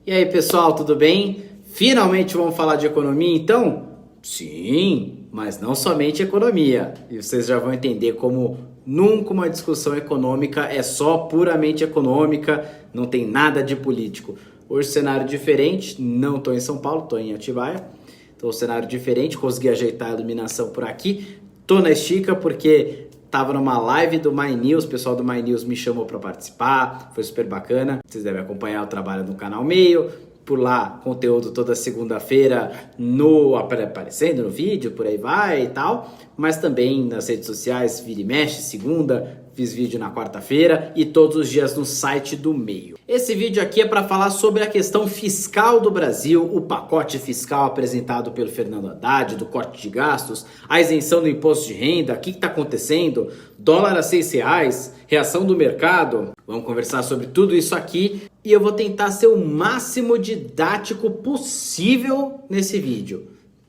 E aí pessoal, tudo bem? Finalmente vamos falar de economia então? Sim, mas não somente economia. E vocês já vão entender como nunca uma discussão econômica é só puramente econômica, não tem nada de político. Hoje cenário diferente, não estou em São Paulo, estou em Atibaia. Então cenário diferente, consegui ajeitar a iluminação por aqui. Tô na estica porque tava numa live do My News, o pessoal do My News me chamou para participar, foi super bacana. Vocês devem acompanhar o trabalho no canal Meio, por lá conteúdo toda segunda-feira aparecendo no vídeo, por aí vai e tal. Mas também nas redes sociais, vira e mexe, segunda, fiz vídeo na quarta-feira e todos os dias no site do Meio. Esse vídeo aqui é para falar sobre a questão fiscal do Brasil, o pacote fiscal apresentado pelo Fernando Haddad, do corte de gastos, a isenção do imposto de renda, o que está acontecendo, dólar a R$6, reação do mercado. Vamos conversar sobre tudo isso aqui e eu vou tentar ser o máximo didático possível nesse vídeo.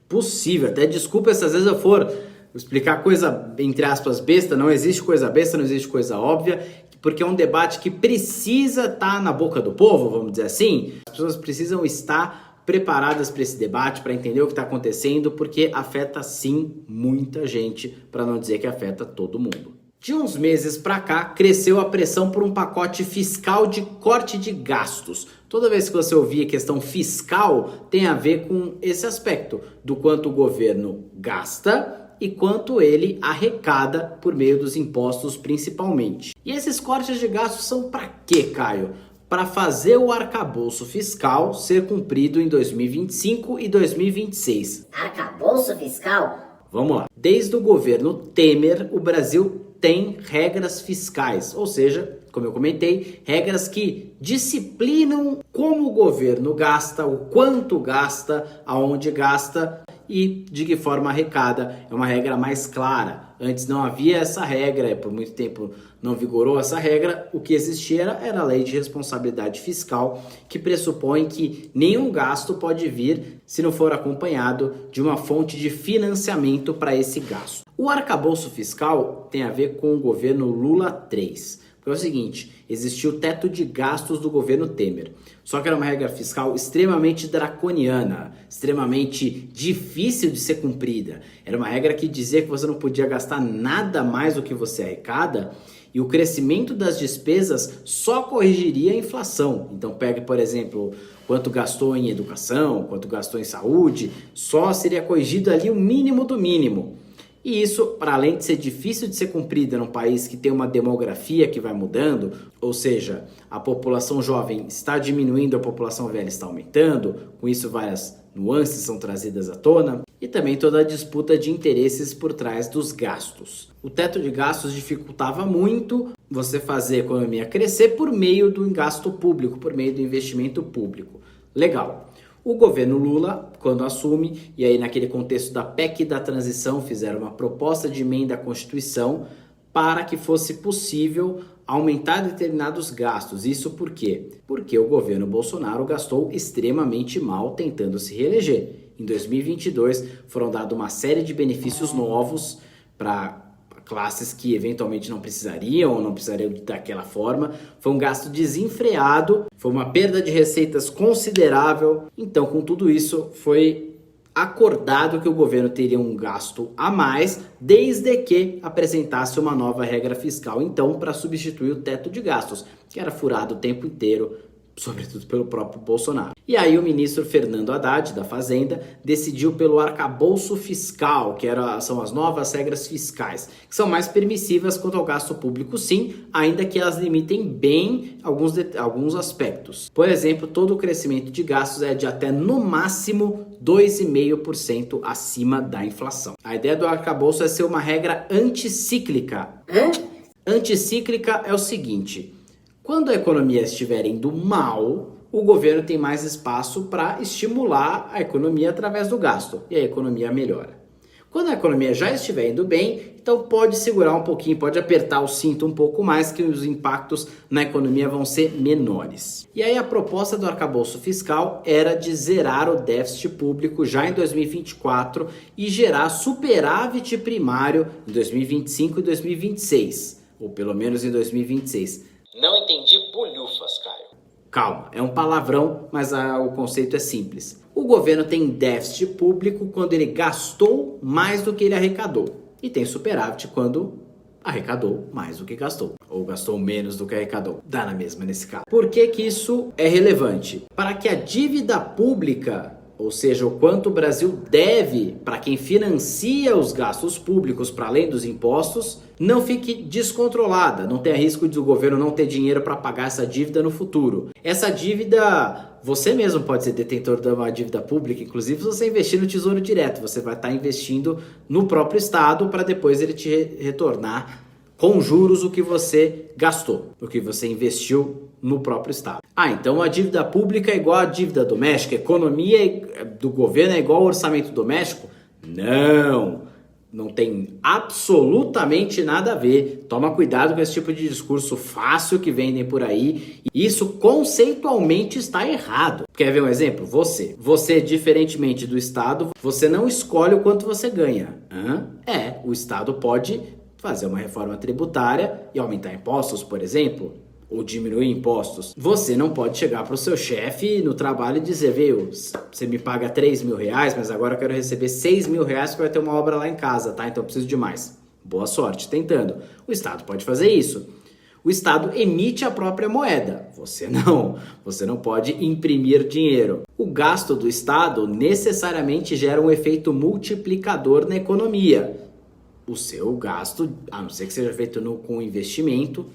Possível, até desculpa se às vezes eu for explicar coisa, entre aspas, besta, não existe coisa besta, não existe coisa óbvia, porque é um debate que precisa estar na boca do povo, vamos dizer assim. As pessoas precisam estar preparadas para esse debate, para entender o que está acontecendo, porque afeta sim muita gente, para não dizer que afeta todo mundo. De uns meses para cá, cresceu a pressão por um pacote fiscal de corte de gastos. Toda vez que você ouvir a questão fiscal, tem a ver com esse aspecto, do quanto o governo gasta e quanto ele arrecada por meio dos impostos principalmente. E esses cortes de gastos são para quê, Caio? Para fazer o arcabouço fiscal ser cumprido em 2025 e 2026. Arcabouço fiscal? Vamos lá. Desde o governo Temer, o Brasil tem regras fiscais, ou seja, como eu comentei, regras que disciplinam como o governo gasta, o quanto gasta, aonde gasta e de que forma arrecada. É uma regra mais clara. Antes não havia essa regra, por muito tempo não vigorou essa regra. O que existia era a lei de responsabilidade fiscal, que pressupõe que nenhum gasto pode vir se não for acompanhado de uma fonte de financiamento para esse gasto. O arcabouço fiscal tem a ver com o governo Lula 3. É o seguinte, existiu o teto de gastos do governo Temer, só que era uma regra fiscal extremamente draconiana, extremamente difícil de ser cumprida. Era uma regra que dizia que você não podia gastar nada mais do que você arrecada e o crescimento das despesas só corrigiria a inflação. Então pegue, por exemplo, quanto gastou em educação, quanto gastou em saúde, só seria corrigido ali o mínimo do mínimo. E isso, para além de ser difícil de ser cumprida num país que tem uma demografia que vai mudando, ou seja, a população jovem está diminuindo, a população velha está aumentando, com isso várias nuances são trazidas à tona, e também toda a disputa de interesses por trás dos gastos. O teto de gastos dificultava muito você fazer a economia crescer por meio do gasto público, por meio do investimento público. Legal. O governo Lula, quando assume, e aí naquele contexto da PEC da transição, fizeram uma proposta de emenda à Constituição para que fosse possível aumentar determinados gastos. Isso por quê? Porque o governo Bolsonaro gastou extremamente mal tentando se reeleger. Em 2022 foram dados uma série de benefícios novos para classes que eventualmente não precisariam ou não precisariam daquela forma. Foi um gasto desenfreado, foi uma perda de receitas considerável. Então, com tudo isso, foi acordado que o governo teria um gasto a mais, desde que apresentasse uma nova regra fiscal, então, para substituir o teto de gastos, que era furado o tempo inteiro, sobretudo pelo próprio Bolsonaro. E aí o ministro Fernando Haddad, da Fazenda, decidiu pelo arcabouço fiscal, que são as novas regras fiscais, que são mais permissivas quanto ao gasto público, sim, ainda que elas limitem bem alguns aspectos. Por exemplo, todo o crescimento de gastos é de até, no máximo, 2,5% acima da inflação. A ideia do arcabouço é ser uma regra anticíclica. Anticíclica é o seguinte: quando a economia estiver indo mal, o governo tem mais espaço para estimular a economia através do gasto e a economia melhora. Quando a economia já estiver indo bem, então pode segurar um pouquinho, pode apertar o cinto um pouco mais, que os impactos na economia vão ser menores. E aí a proposta do arcabouço fiscal era de zerar o déficit público já em 2024 e gerar superávit primário em 2025 e 2026, ou pelo menos em 2026. Não entendi bolhufas, Caio. Calma, é um palavrão, mas o conceito é simples. O governo tem déficit público quando ele gastou mais do que ele arrecadou. E tem superávit quando arrecadou mais do que gastou. Ou gastou menos do que arrecadou. Dá na mesma nesse caso. Por que que isso é relevante? Para que a dívida pública, ou seja, o quanto o Brasil deve para quem financia os gastos públicos para além dos impostos, não fique descontrolada, não tenha risco de o governo não ter dinheiro para pagar essa dívida no futuro. Essa dívida, você mesmo pode ser detentor de uma dívida pública, inclusive se você investir no Tesouro Direto, você vai estar investindo no próprio Estado para depois ele te retornar com juros o que você gastou, o que você investiu no próprio Estado. Então a dívida pública é igual à dívida doméstica, a economia do governo é igual ao orçamento doméstico? Não tem absolutamente nada a ver. Toma cuidado com esse tipo de discurso fácil que vendem por aí. Isso conceitualmente está errado. Quer ver um exemplo? Você, diferentemente do Estado, você não escolhe o quanto você ganha. O Estado pode fazer uma reforma tributária e aumentar impostos, por exemplo, ou diminuir impostos. Você não pode chegar para o seu chefe no trabalho e dizer, viu, você me paga 3 mil reais, mas agora eu quero receber 6 mil reais porque vai ter uma obra lá em casa, tá? Então eu preciso de mais. Boa sorte tentando. O Estado pode fazer isso. O Estado emite a própria moeda. Você não pode imprimir dinheiro. O gasto do Estado necessariamente gera um efeito multiplicador na economia. O seu gasto, a não ser que seja feito com investimento,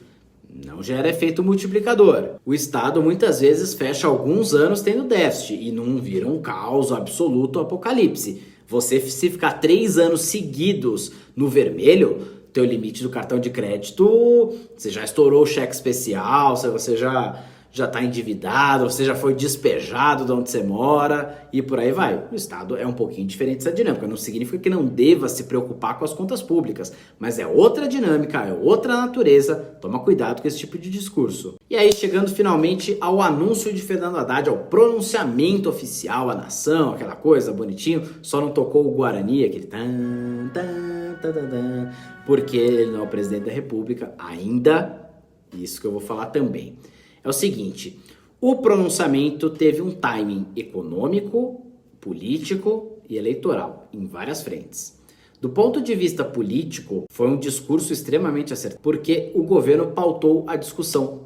não gera efeito multiplicador. O Estado muitas vezes fecha alguns anos tendo déficit e não vira um caos absoluto, apocalipse. Você, se ficar 3 anos seguidos no vermelho, teu limite do cartão de crédito, você já estourou o cheque especial, você já está endividado, você já foi despejado de onde você mora e por aí vai. O Estado é um pouquinho diferente dessa dinâmica, não significa que não deva se preocupar com as contas públicas, mas é outra dinâmica, é outra natureza, toma cuidado com esse tipo de discurso. E aí, chegando finalmente ao anúncio de Fernando Haddad, ao pronunciamento oficial à nação, aquela coisa bonitinho, só não tocou o Guarani, aquele tan, tan, tan, tan, tan, porque ele não é o presidente da República ainda, isso que eu vou falar também. É o seguinte, o pronunciamento teve um timing econômico, político e eleitoral, em várias frentes. Do ponto de vista político, foi um discurso extremamente acertado, porque o governo pautou a discussão,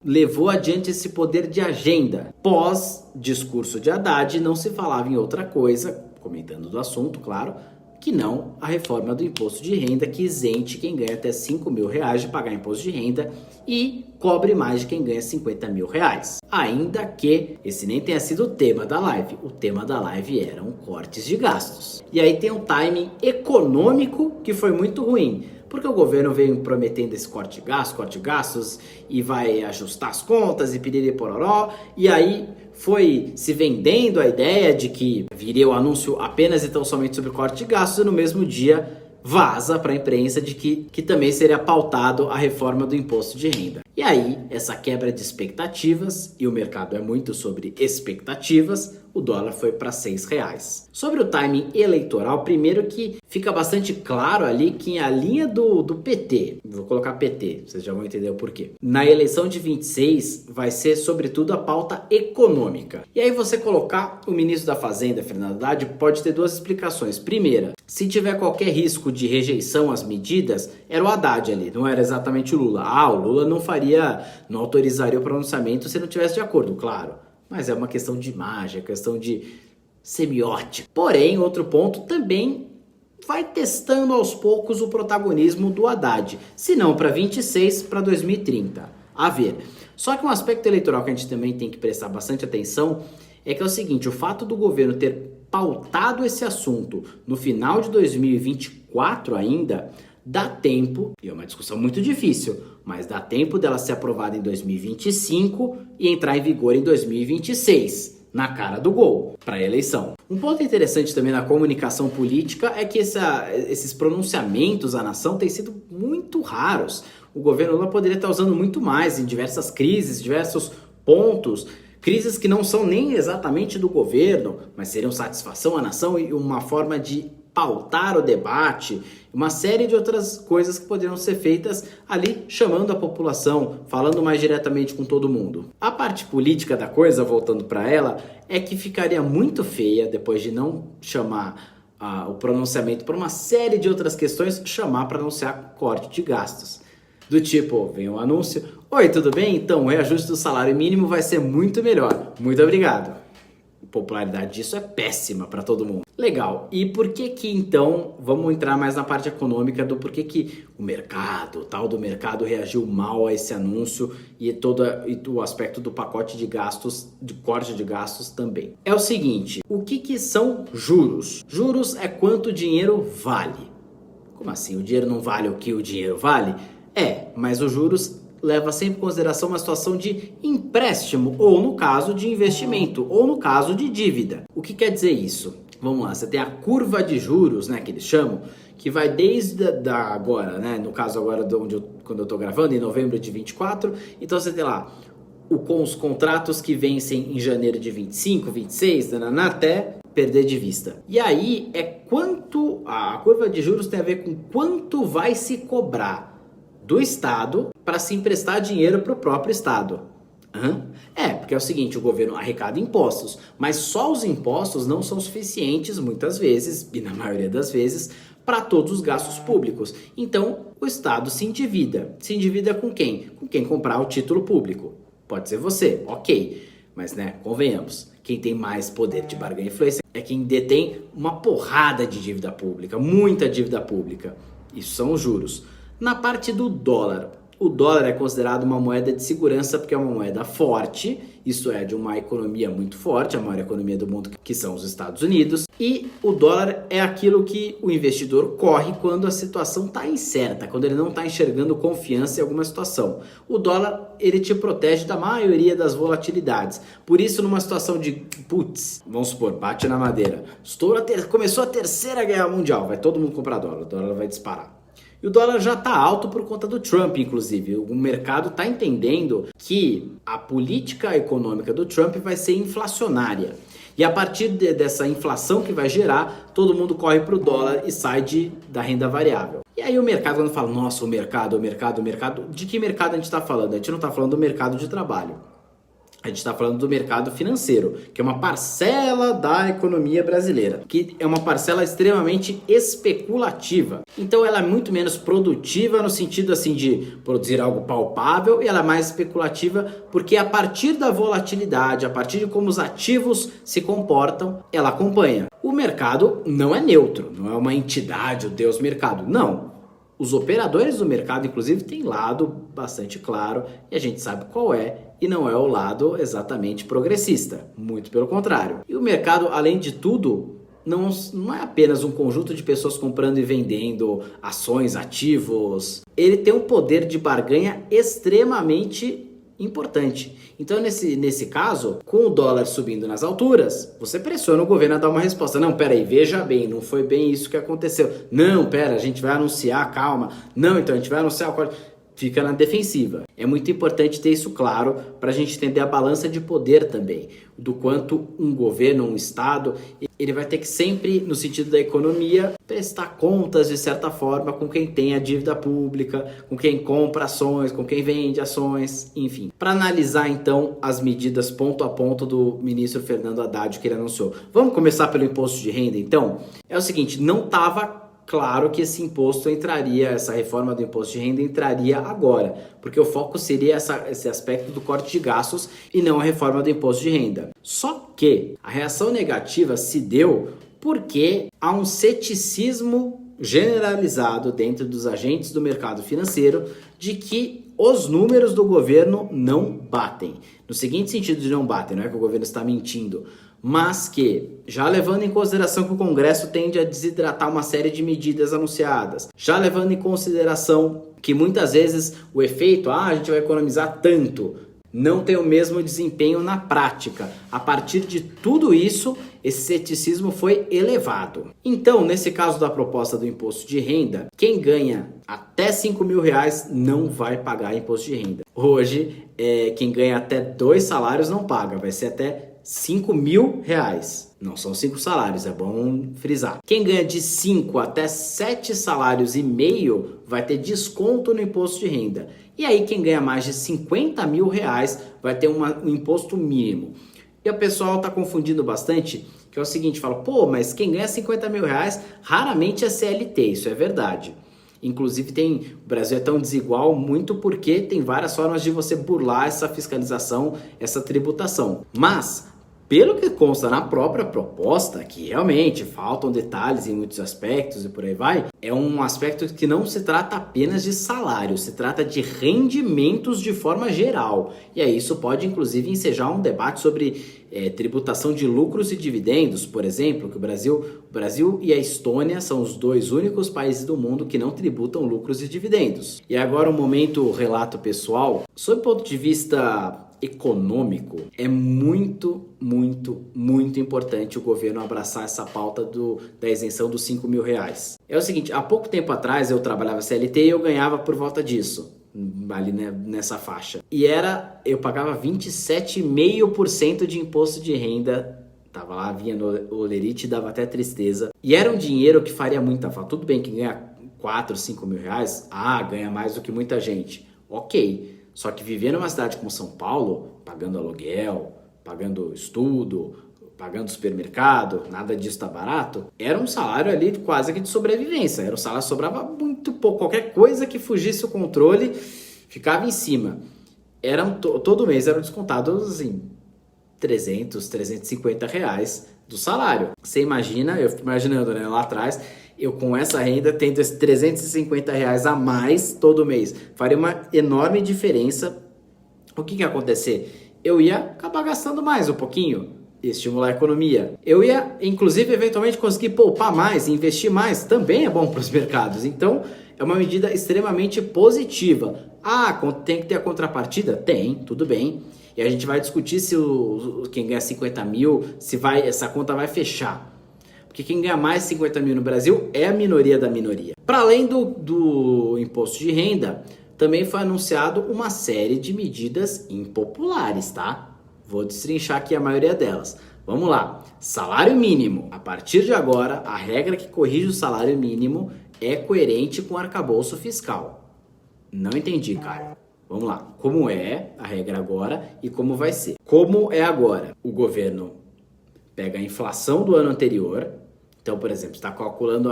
levou adiante esse poder de agenda. Pós-discurso de Haddad, não se falava em outra coisa, comentando do assunto, claro, que não a reforma do imposto de renda, que isente quem ganha até 5 mil reais de pagar imposto de renda e cobre mais de quem ganha 50 mil reais. Ainda que esse nem tenha sido o tema da live. O tema da live eram cortes de gastos. E aí tem um timing econômico que foi muito ruim, porque o governo veio prometendo esse corte de gastos e vai ajustar as contas e piriri pororó, e aí foi se vendendo a ideia de que viria o anúncio apenas e tão somente sobre corte de gastos e no mesmo dia vaza para a imprensa de que também seria pautado a reforma do imposto de renda. E aí, essa quebra de expectativas, e o mercado é muito sobre expectativas, o dólar foi para R$6. Sobre o timing eleitoral, primeiro que fica bastante claro ali que a linha do PT, vou colocar PT, vocês já vão entender o porquê. Na eleição de 26 vai ser sobretudo a pauta econômica. E aí você colocar o ministro da Fazenda, Fernando Haddad, pode ter duas explicações. Primeira, se tiver qualquer risco de rejeição às medidas, era o Haddad ali, não era exatamente o Lula. O Lula não autorizaria o pronunciamento se não tivesse de acordo, claro. Mas é uma questão de imagem, é questão de semiótica. Porém, outro ponto também vai testando aos poucos o protagonismo do Haddad. Se não para 26, para 2030. A ver. Só que um aspecto eleitoral que a gente também tem que prestar bastante atenção é que é o seguinte, o fato do governo ter pautado esse assunto no final de 2024 ainda, dá tempo, e é uma discussão muito difícil, mas dá tempo dela ser aprovada em 2025 e entrar em vigor em 2026, na cara do gol, para a eleição. Um ponto interessante também na comunicação política é que esses pronunciamentos à nação têm sido muito raros. O governo Lula poderia estar usando muito mais em diversas crises, diversos pontos, crises que não são nem exatamente do governo, mas seriam satisfação à nação e uma forma de pautar o debate, uma série de outras coisas que poderiam ser feitas ali, chamando a população, falando mais diretamente com todo mundo. A parte política da coisa, voltando para ela, é que ficaria muito feia, depois de não chamar o pronunciamento por uma série de outras questões, chamar para anunciar corte de gastos. Do tipo, vem um anúncio: oi, tudo bem? Então, o reajuste do salário mínimo vai ser muito melhor. Muito obrigado. A popularidade disso é péssima para todo mundo. Legal. E por que então, vamos entrar mais na parte econômica do porquê que o mercado, o tal do mercado reagiu mal a esse anúncio e o aspecto do pacote de gastos, de corte de gastos também. É o seguinte, o que são juros? Juros é quanto o dinheiro vale. Como assim? O dinheiro não vale o que o dinheiro vale? Mas os juros leva sempre em consideração uma situação de empréstimo, ou no caso de investimento, ou no caso de dívida. O que quer dizer isso? Vamos lá, você tem a curva de juros, né, que eles chamam, que vai desde agora, né, no caso agora quando eu estou gravando, em novembro de 24, então você tem lá com os contratos que vencem em janeiro de 25, 26, até perder de vista. E aí a curva de juros tem a ver com quanto vai se cobrar do Estado para se emprestar dinheiro para o próprio Estado. Porque é o seguinte, o governo arrecada impostos, mas só os impostos não são suficientes, muitas vezes, e na maioria das vezes, para todos os gastos públicos. Então, o Estado se endivida. Se endivida com quem? Com quem comprar o título público. Pode ser você, ok. Mas, convenhamos, quem tem mais poder de barganha e influência é quem detém uma porrada de dívida pública, muita dívida pública. Isso são os juros. Na parte do dólar, o dólar é considerado uma moeda de segurança porque é uma moeda forte, isso é, de uma economia muito forte, a maior economia do mundo, que são os Estados Unidos. E o dólar é aquilo que o investidor corre quando a situação está incerta, quando ele não está enxergando confiança em alguma situação. O dólar, ele te protege da maioria das volatilidades. Por isso, numa situação de, vamos supor, bate na madeira, começou a Terceira Guerra Mundial, vai todo mundo comprar dólar, o dólar vai disparar. E o dólar já está alto por conta do Trump, inclusive. O mercado está entendendo que a política econômica do Trump vai ser inflacionária. E a partir dessa inflação que vai gerar, todo mundo corre para o dólar e sai da renda variável. E aí o mercado, quando fala, nossa, o mercado, de que mercado a gente está falando? A gente não está falando do mercado de trabalho. A gente está falando do mercado financeiro, que é uma parcela da economia brasileira, que é uma parcela extremamente especulativa. Então ela é muito menos produtiva no sentido assim de produzir algo palpável, e ela é mais especulativa porque a partir da volatilidade, a partir de como os ativos se comportam, ela acompanha. O mercado não é neutro, não é uma entidade, o Deus mercado, não. Os operadores do mercado, inclusive, têm lado bastante claro e a gente sabe qual é, e não é o lado exatamente progressista, muito pelo contrário. E o mercado, além de tudo, não é apenas um conjunto de pessoas comprando e vendendo ações, ativos. Ele tem um poder de barganha extremamente importante. Então, nesse caso, com o dólar subindo nas alturas, você pressiona o governo a dar uma resposta. Não, peraí, veja bem, não foi bem isso que aconteceu. Não, a gente vai anunciar, calma. Não, então a gente vai anunciar o corte. Fica na defensiva. É muito importante ter isso claro para a gente entender a balança de poder também, do quanto um governo, um Estado, ele vai ter que sempre, no sentido da economia, prestar contas de certa forma com quem tem a dívida pública, com quem compra ações, com quem vende ações, enfim. Para analisar então as medidas ponto a ponto do ministro Fernando Haddad que ele anunciou. Vamos começar pelo imposto de renda então? É o seguinte, não estava claro que esse imposto entraria, essa reforma do imposto de renda entraria agora, porque o foco seria esse aspecto do corte de gastos e não a reforma do imposto de renda. Só que a reação negativa se deu porque há um ceticismo generalizado dentro dos agentes do mercado financeiro de que os números do governo não batem. No seguinte sentido de não batem, não é que o governo está mentindo, mas que, já levando em consideração que o Congresso tende a desidratar uma série de medidas anunciadas, já levando em consideração que muitas vezes o efeito, a gente vai economizar tanto, não tem o mesmo desempenho na prática. A partir de tudo isso, esse ceticismo foi elevado. Então, nesse caso da proposta do imposto de renda, quem ganha até R$5.000 não vai pagar imposto de renda. Hoje, quem ganha até 2 salários não paga, vai ser até R$ 5.000. Não são 5 salários, é bom frisar. Quem ganha de 5 até 7 salários e meio vai ter desconto no imposto de renda. E aí quem ganha mais de R$ 50 mil vai ter um imposto mínimo. E o pessoal está confundindo bastante, que é o seguinte, fala, pô, mas quem ganha R$ 50 mil raramente é CLT, isso é verdade. Inclusive o Brasil é tão desigual muito porque tem várias formas de você burlar essa fiscalização, essa tributação. Mas, pelo que consta na própria proposta, que realmente faltam detalhes em muitos aspectos e por aí vai, é um aspecto que não se trata apenas de salário, se trata de rendimentos de forma geral. E aí isso pode inclusive ensejar um debate sobre tributação de lucros e dividendos, por exemplo, que o Brasil e a Estônia são os 2 únicos países do mundo que não tributam lucros e dividendos. E agora um momento relato pessoal. Sob o ponto de vista econômico, é muito importante o governo abraçar essa pauta da isenção dos R$ 5.000. É o seguinte, há pouco tempo atrás eu trabalhava CLT e eu ganhava por volta disso, ali nessa faixa. E eu pagava 27,5% de imposto de renda. Tava lá, vinha no olerite, dava até tristeza. E era um dinheiro que faria muita falta. Tudo bem que ganha 4, 5 mil reais, ganha mais do que muita gente. Ok. Só que viver numa cidade como São Paulo, pagando aluguel, pagando estudo, pagando supermercado, nada disso tá barato, era um salário ali quase que de sobrevivência. Era um salário que sobrava muito pouco. Qualquer coisa que fugisse o controle ficava em cima. Todo mês eram descontados assim, 300, 350 reais do salário. Você imagina, eu fico imaginando, né, lá atrás, eu com essa renda tendo esses 350 reais a mais todo mês, faria uma enorme diferença. O que ia acontecer? Eu ia acabar gastando mais um pouquinho, estimular a economia. Eu ia, inclusive, eventualmente conseguir poupar mais, investir mais, também é bom para os mercados. Então, é uma medida extremamente positiva. Tem que ter a contrapartida? Tem, tudo bem. E a gente vai discutir se quem ganha 50 mil, essa conta vai fechar. Porque quem ganha mais de 50 mil no Brasil é a minoria da minoria. Para além do imposto de renda, também foi anunciado uma série de medidas impopulares, tá? Vou destrinchar aqui a maioria delas. Vamos lá. Salário mínimo. A partir de agora, a regra que corrige o salário mínimo é coerente com o arcabouço fiscal. Não entendi, cara. Vamos lá. Como é a regra agora e como vai ser? Como é agora? O governo pega a inflação do ano anterior. Então, por exemplo, está calculando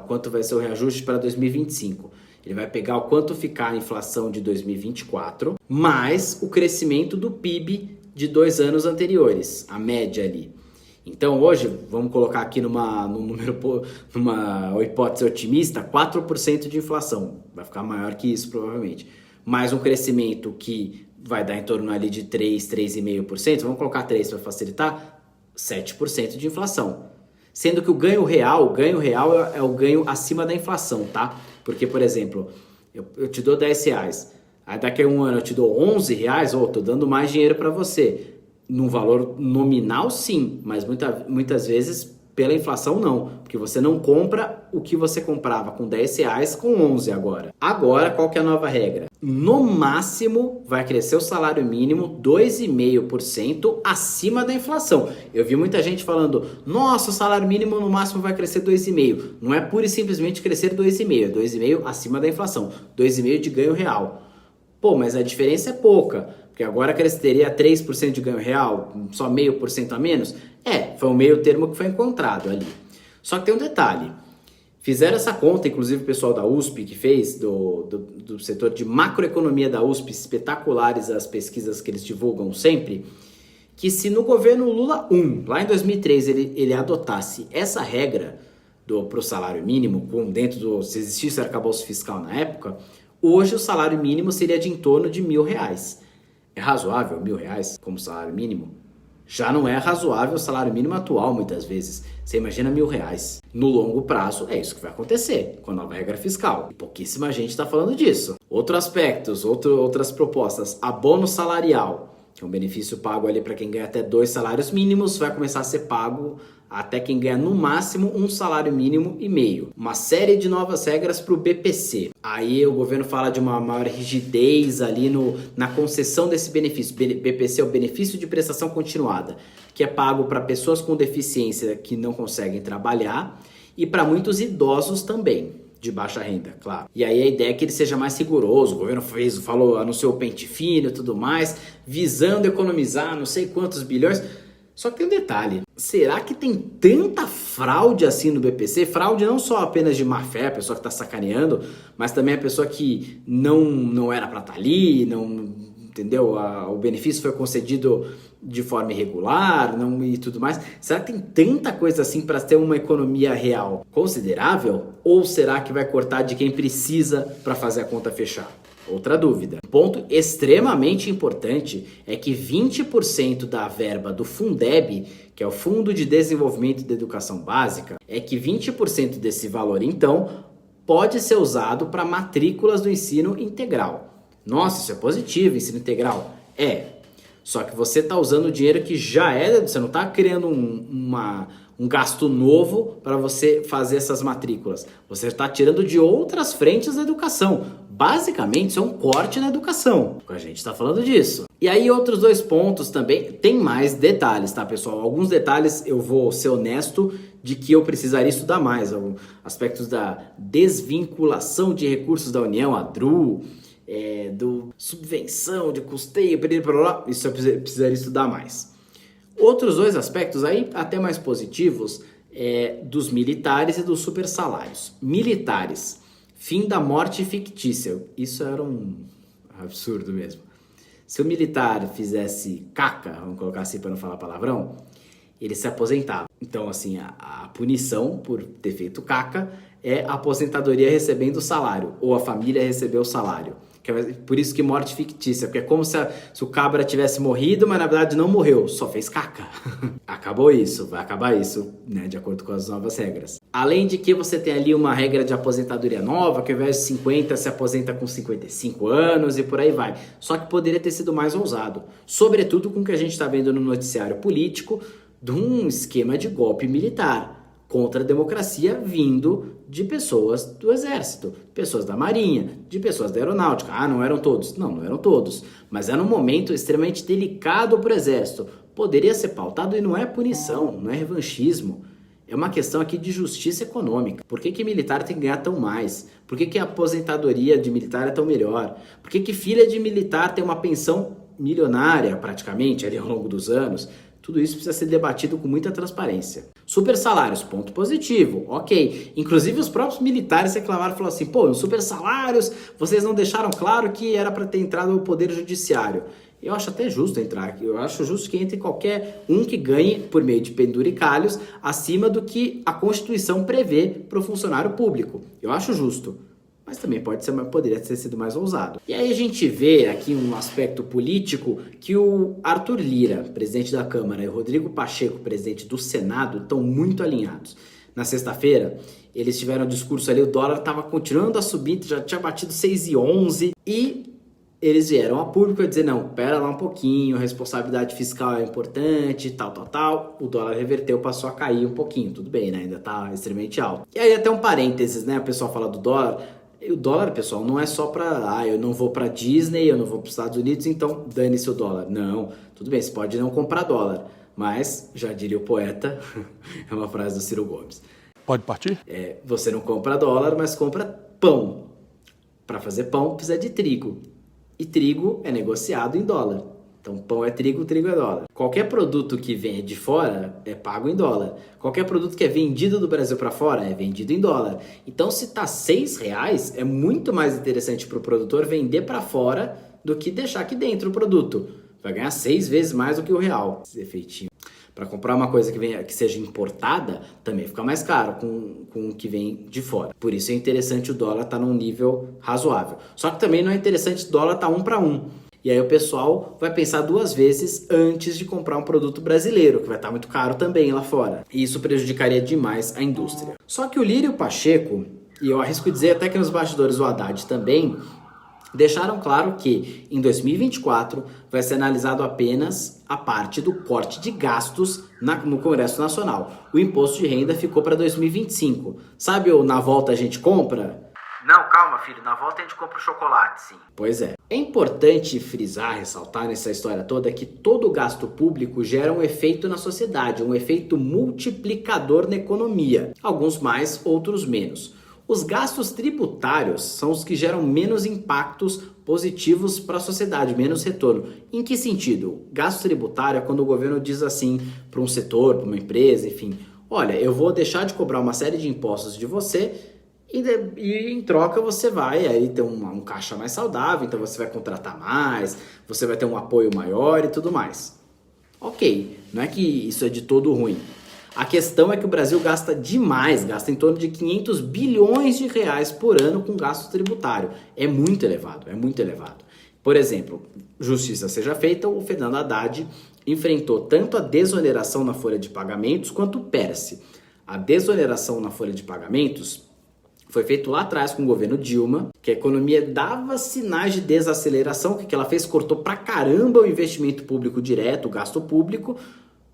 quanto vai ser o reajuste para 2025. Ele vai pegar o quanto ficar a inflação de 2024, mais o crescimento do PIB de 2 anos anteriores, a média ali. Então, hoje, vamos colocar aqui numa hipótese otimista, 4% de inflação. Vai ficar maior que isso, provavelmente. Mais um crescimento que vai dar em torno ali de 3,5%. Vamos colocar 3% para facilitar, 7% de inflação. Sendo que o ganho real é o ganho acima da inflação, tá? Porque, por exemplo, eu te dou 10 reais, aí daqui a um ano eu te dou 11 reais, tô dando mais dinheiro para você. Num valor nominal, sim, mas muitas vezes pela inflação não, porque você não compra o que você comprava com 10 reais com 11 agora. Agora, qual que é a nova regra? No máximo, vai crescer o salário mínimo 2,5% acima da inflação. Eu vi muita gente falando, nossa, o salário mínimo no máximo vai crescer 2,5%. Não é pura e simplesmente crescer 2,5%, é 2,5% acima da inflação, 2,5% de ganho real. Pô, mas a diferença é pouca, porque agora teria 3% de ganho real, só 0,5% a menos. Foi um meio termo que foi encontrado ali. Só que tem um detalhe. Fizeram essa conta, inclusive o pessoal da USP que fez, do setor de macroeconomia da USP, espetaculares as pesquisas que eles divulgam sempre, que se no governo Lula 1, lá em 2003, ele adotasse essa regra para o salário mínimo, se existisse arcabouço fiscal na época, hoje o salário mínimo seria de em torno de R$1.000. É razoável R$1.000 como salário mínimo? Já não é razoável o salário mínimo atual, muitas vezes. Você imagina R$1.000. No longo prazo, é isso que vai acontecer com a nova regra fiscal. E pouquíssima gente está falando disso. Outros aspectos, outras propostas. Abono salarial, que é um benefício pago ali para quem ganha até 2 salários mínimos, vai começar a ser pago até quem ganha no máximo um salário mínimo e meio. Uma série de novas regras para o BPC. Aí o governo fala de uma maior rigidez ali na concessão desse benefício. BPC é o benefício de prestação continuada, que é pago para pessoas com deficiência que não conseguem trabalhar e para muitos idosos também, de baixa renda, claro. E aí a ideia é que ele seja mais rigoroso. O governo anunciou o pente fino e tudo mais, visando economizar não sei quantos bilhões. Só que tem um detalhe, será que tem tanta fraude assim no BPC? Fraude não só apenas de má fé, a pessoa que está sacaneando, mas também a pessoa que não era para estar ali, entendeu? O benefício foi concedido de forma irregular e tudo mais. Será que tem tanta coisa assim para ter uma economia real considerável? Ou será que vai cortar de quem precisa para fazer a conta fechar? Outra dúvida. Um ponto extremamente importante é que 20% da verba do Fundeb, que é o Fundo de Desenvolvimento da Educação Básica, é que 20% desse valor, então, pode ser usado para matrículas do ensino integral. Nossa, isso é positivo, ensino integral? É. Só que você está usando o dinheiro que já é, você não está criando um gasto novo para você fazer essas matrículas. Você está tirando de outras frentes da educação. Basicamente, isso é um corte na educação. A gente está falando disso. E aí, outros dois pontos também. Tem mais detalhes, tá, pessoal? Alguns detalhes eu vou ser honesto de que eu precisaria estudar mais. Aspectos da desvinculação de recursos da União, a DRU, do subvenção de custeio, isso eu precisaria estudar mais. Outros dois aspectos aí, até mais positivos, dos militares e dos super salários. Militares, fim da morte fictícia. Isso era um absurdo mesmo. Se o militar fizesse caca, vamos colocar assim para não falar palavrão, ele se aposentava. Então, assim, a punição por ter feito caca é a aposentadoria recebendo o salário, ou a família receber o salário. Por isso que morte fictícia, porque é como se o cabra tivesse morrido, mas na verdade não morreu, só fez caca. Acabou isso, vai acabar isso, né, de acordo com as novas regras. Além de que você tem ali uma regra de aposentadoria nova, que ao invés de 50 se aposenta com 55 anos e por aí vai. Só que poderia ter sido mais ousado, sobretudo com o que a gente está vendo no noticiário político de um esquema de golpe militar contra a democracia vindo de pessoas do Exército, pessoas da Marinha, de pessoas da Aeronáutica. Não eram todos. Não eram todos. Mas era um momento extremamente delicado para o Exército. Poderia ser pautado e não é punição, não é revanchismo. É uma questão aqui de justiça econômica. Por que militar tem que ganhar tão mais? Por que a aposentadoria de militar é tão melhor? Por que filha de militar tem uma pensão milionária, praticamente, ali ao longo dos anos? Tudo isso precisa ser debatido com muita transparência. Super salários, ponto positivo, ok. Inclusive os próprios militares reclamaram, falaram assim, nos super salários vocês não deixaram claro que era para ter entrado no poder judiciário. Eu acho até justo entrar aqui, eu acho justo que entre qualquer um que ganhe por meio de penduricalhos acima do que a Constituição prevê para o funcionário público. Eu acho justo. Mas também poderia ter sido mais ousado. E aí a gente vê aqui um aspecto político que o Arthur Lira, presidente da Câmara, e o Rodrigo Pacheco, presidente do Senado, estão muito alinhados. Na sexta-feira, eles tiveram um discurso ali, o dólar estava continuando a subir, já tinha batido 6,11 e eles vieram a público a dizer, não, pera lá um pouquinho, a responsabilidade fiscal é importante, tal. O dólar reverteu, passou a cair um pouquinho, tudo bem, né? Ainda está extremamente alto. E aí até um parênteses, né? O pessoal fala do dólar. E o dólar, pessoal, não é só para, eu não vou para Disney, eu não vou para os Estados Unidos, então dane-se o dólar. Não, tudo bem, você pode não comprar dólar, mas, já diria o poeta, é uma frase do Ciro Gomes. Pode partir? Você não compra dólar, mas compra pão. Para fazer pão, precisa de trigo. E trigo é negociado em dólar. Então, pão é trigo é dólar. Qualquer produto que venha de fora é pago em dólar. Qualquer produto que é vendido do Brasil para fora é vendido em dólar. Então, se está R$6, é muito mais interessante para o produtor vender para fora do que deixar aqui dentro o produto. Vai ganhar 6 vezes mais do que o real. Efetivo. Para comprar uma coisa que seja importada, também fica mais caro com o que vem de fora. Por isso é interessante o dólar estar num nível razoável. Só que também não é interessante o dólar estar 1 para 1. E aí o pessoal vai pensar 2 vezes antes de comprar um produto brasileiro, que vai estar muito caro também lá fora. E isso prejudicaria demais a indústria. Só que o Lira e o Pacheco, e eu arrisco dizer até que nos bastidores o Haddad também, deixaram claro que em 2024 vai ser analisado apenas a parte do corte de gastos no Congresso Nacional. O imposto de renda ficou para 2025. Sabe o na volta a gente compra? Não, calma, filho. Na volta a gente compra o chocolate, sim. Pois é. É importante frisar, ressaltar nessa história toda que todo gasto público gera um efeito na sociedade, um efeito multiplicador na economia. Alguns mais, outros menos. Os gastos tributários são os que geram menos impactos positivos para a sociedade, menos retorno. Em que sentido? Gasto tributário é quando o governo diz assim para um setor, para uma empresa, enfim, olha, eu vou deixar de cobrar uma série de impostos de você e em troca você vai aí ter um caixa mais saudável, então você vai contratar mais, você vai ter um apoio maior e tudo mais. Ok, não é que isso é de todo ruim. A questão é que o Brasil gasta demais, gasta em torno de 500 bilhões de reais por ano com gasto tributário. É muito elevado, é muito elevado. Por exemplo, justiça seja feita, o Fernando Haddad enfrentou tanto a desoneração na folha de pagamentos quanto o PERSE. A desoneração na folha de pagamentos foi feito lá atrás com o governo Dilma, que a economia dava sinais de desaceleração, que ela fez? Cortou pra caramba o investimento público direto, o gasto público.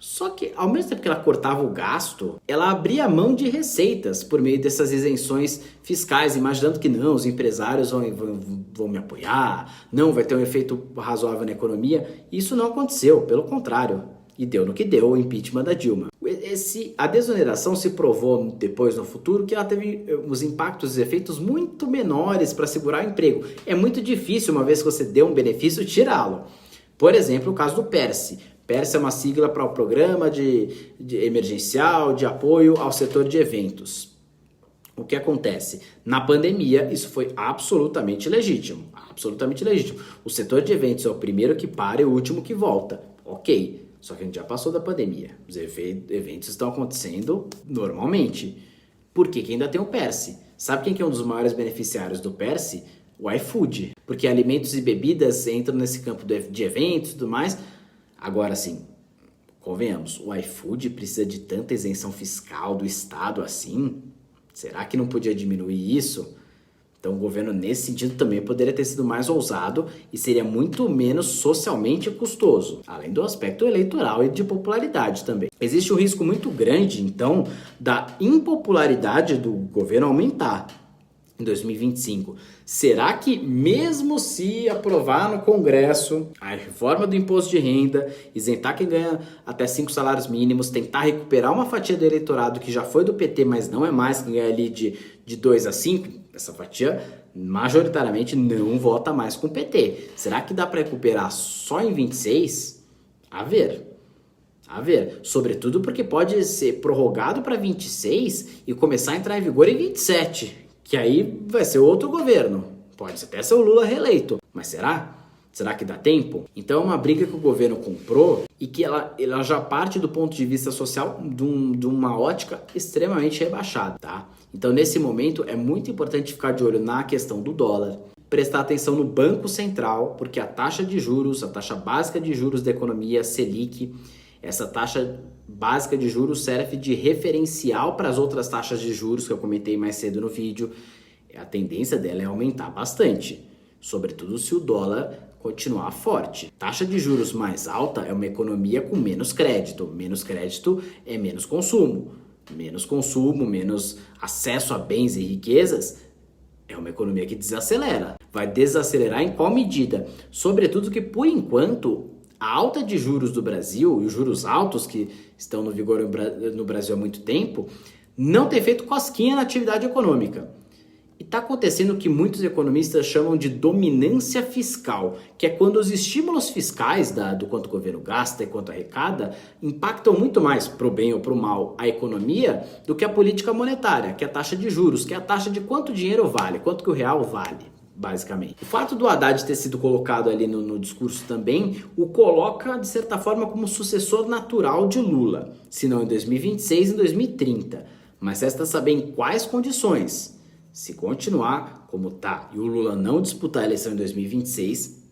Só que, ao mesmo tempo que ela cortava o gasto, ela abria mão de receitas por meio dessas isenções fiscais, imaginando que não, os empresários vão me apoiar, não, vai ter um efeito razoável na economia. Isso não aconteceu, pelo contrário. E deu no que deu o impeachment da Dilma. A desoneração se provou depois, no futuro, que ela teve os impactos e efeitos muito menores para segurar o emprego. É muito difícil, uma vez que você deu um benefício, tirá-lo. Por exemplo, o caso do PERSE. PERSE é uma sigla para o Programa de Emergencial de Apoio ao Setor de Eventos. O que acontece? Na pandemia, isso foi absolutamente legítimo. Absolutamente legítimo. O setor de eventos é o primeiro que para e o último que volta. Ok. Só que a gente já passou da pandemia. Os eventos estão acontecendo normalmente. Por que ainda tem o PERSE? Sabe quem que é um dos maiores beneficiários do PERSE? O iFood. Porque alimentos e bebidas entram nesse campo de eventos e tudo mais. Agora sim, convenhamos, o iFood precisa de tanta isenção fiscal do Estado assim? Será que não podia diminuir isso? Então o governo nesse sentido também poderia ter sido mais ousado e seria muito menos socialmente custoso, além do aspecto eleitoral e de popularidade também. Existe um risco muito grande, então, da impopularidade do governo aumentar em 2025. Será que mesmo se aprovar no Congresso a reforma do imposto de renda, isentar quem ganha até 5 salários mínimos, tentar recuperar uma fatia do eleitorado que já foi do PT, mas não é mais, que ganha ali de 2 a 5, essa fatia majoritariamente não vota mais com o PT. Será que dá para recuperar só em 26? A ver. Sobretudo porque pode ser prorrogado para 26 e começar a entrar em vigor em 27. Que aí vai ser outro governo. Pode até ser o Lula reeleito. Mas será? Será que dá tempo? Então é uma briga que o governo comprou e que ela já parte do ponto de vista social de uma ótica extremamente rebaixada, tá? Então nesse momento é muito importante ficar de olho na questão do dólar, prestar atenção no Banco Central, porque a taxa de juros, a taxa básica de juros da economia, Selic, essa taxa básica de juros serve de referencial para as outras taxas de juros que eu comentei mais cedo no vídeo. A tendência dela é aumentar bastante, sobretudo se o dólar continuar forte. Taxa de juros mais alta é uma economia com menos crédito. Menos crédito é menos consumo. Menos consumo, menos acesso a bens e riquezas é uma economia que desacelera. Vai desacelerar em qual medida? Sobretudo que, por enquanto, a alta de juros do Brasil e os juros altos que estão no vigor no Brasil há muito tempo não tem feito cosquinha na atividade econômica. E está acontecendo o que muitos economistas chamam de dominância fiscal, que é quando os estímulos fiscais do quanto o governo gasta e quanto arrecada impactam muito mais, para o bem ou para o mal, a economia do que a política monetária, que é a taxa de juros, que é a taxa de quanto o dinheiro vale, quanto que o real vale. Basicamente. O fato do Haddad ter sido colocado ali no discurso também o coloca, de certa forma, como sucessor natural de Lula, se não em 2026, em 2030. Mas resta saber em quais condições. Se continuar como tá e o Lula não disputar a eleição em 2026,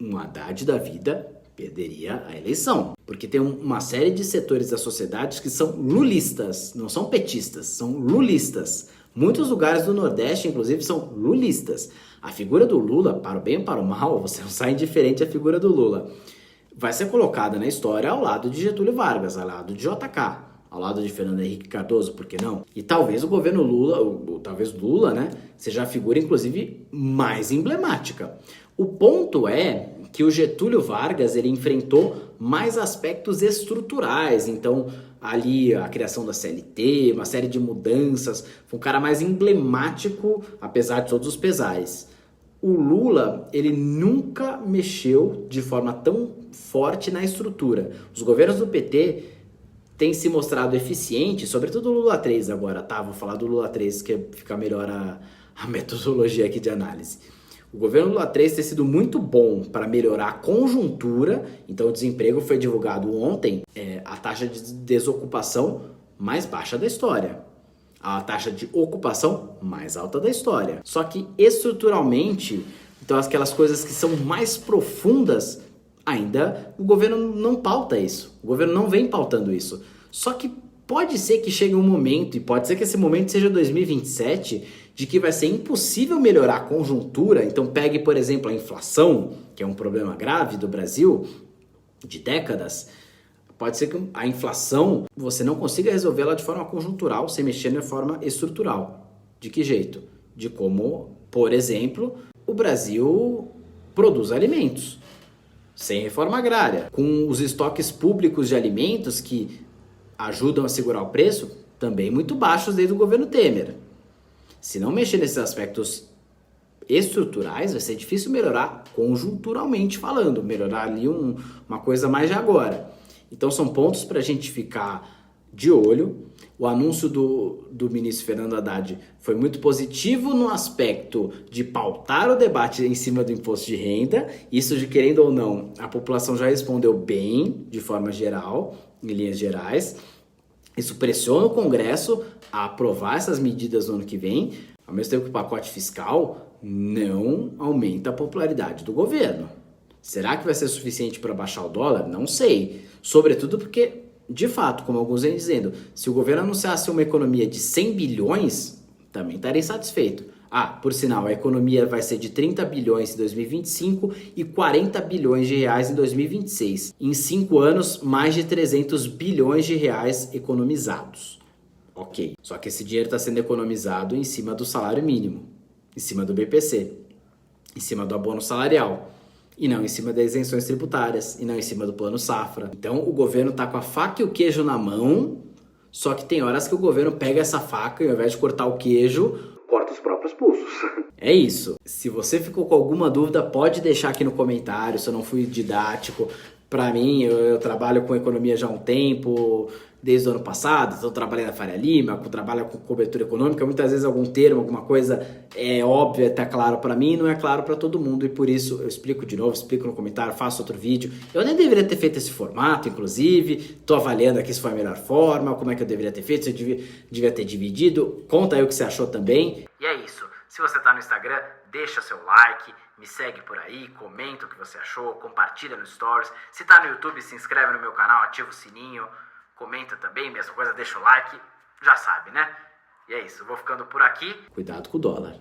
um Haddad da vida perderia a eleição. Porque tem uma série de setores da sociedade que são lulistas, não são petistas, são lulistas. Muitos lugares do Nordeste, inclusive, são lulistas. A figura do Lula, para o bem ou para o mal, você não sai indiferente à figura do Lula, vai ser colocada na história ao lado de Getúlio Vargas, ao lado de JK, ao lado de Fernando Henrique Cardoso, por que não? E talvez o governo Lula, talvez Lula, né, seja a figura, inclusive, mais emblemática. O ponto é que o Getúlio Vargas, ele enfrentou mais aspectos estruturais, então ali a criação da CLT, uma série de mudanças, foi um cara mais emblemático, apesar de todos os pesares. O Lula, ele nunca mexeu de forma tão forte na estrutura. Os governos do PT têm se mostrado eficientes, sobretudo o Lula 3 agora, tá? Vou falar do Lula 3, que fica melhor a metodologia aqui de análise. O governo Lula 3 tem sido muito bom para melhorar a conjuntura, então o desemprego foi divulgado ontem, a taxa de desocupação mais baixa da história. A taxa de ocupação mais alta da história. Só que estruturalmente, então aquelas coisas que são mais profundas, ainda o governo não pauta isso. O governo não vem pautando isso. Só que pode ser que chegue um momento, e pode ser que esse momento seja 2027, de que vai ser impossível melhorar a conjuntura. Então pegue, por exemplo, a inflação, que é um problema grave do Brasil, de décadas. Pode ser que a inflação, você não consiga resolvê-la de forma conjuntural, sem mexer na forma estrutural. De que jeito? De como, por exemplo, o Brasil produz alimentos, sem reforma agrária, com os estoques públicos de alimentos que ajudam a segurar o preço, também muito baixos desde o governo Temer. Se não mexer nesses aspectos estruturais, vai ser difícil melhorar conjunturalmente falando, melhorar ali uma coisa mais de agora. Então são pontos para a gente ficar de olho. O anúncio do ministro Fernando Haddad foi muito positivo no aspecto de pautar o debate em cima do imposto de renda. Isso, de querendo ou não, a população já respondeu bem, de forma geral, em linhas gerais. Isso pressiona o Congresso a aprovar essas medidas no ano que vem, ao mesmo tempo que o pacote fiscal não aumenta a popularidade do governo. Será que vai ser suficiente para baixar o dólar? Não sei. Sobretudo porque, de fato, como alguns vêm dizendo, se o governo anunciasse uma economia de 100 bilhões, também estaria insatisfeito. Por sinal, a economia vai ser de 30 bilhões em 2025 e 40 bilhões de reais em 2026. Em 5 anos, mais de 300 bilhões de reais economizados. Ok, só que esse dinheiro está sendo economizado em cima do salário mínimo, em cima do BPC, em cima do abono salarial. E não em cima das isenções tributárias, e não em cima do plano safra. Então o governo está com a faca e o queijo na mão, só que tem horas que o governo pega essa faca e ao invés de cortar o queijo, corta os próprios pulsos. É isso. Se você ficou com alguma dúvida, pode deixar aqui no comentário, se eu não fui didático. Para mim, eu trabalho com economia já há um tempo, desde o ano passado, então eu trabalhei na Faria Lima, trabalho com cobertura econômica, muitas vezes algum termo, alguma coisa é óbvia, está claro para mim, não é claro para todo mundo, e por isso eu explico de novo, explico no comentário, faço outro vídeo. Eu nem deveria ter feito esse formato, inclusive, estou avaliando aqui se foi a melhor forma, como é que eu deveria ter feito, se eu devia ter dividido, conta aí o que você achou também. E é isso. Se você tá no Instagram, deixa seu like, me segue por aí, comenta o que você achou, compartilha no Stories. Se tá no YouTube, se inscreve no meu canal, ativa o sininho, comenta também, mesma coisa, deixa o like, já sabe, né? E é isso, eu vou ficando por aqui. Cuidado com o dólar.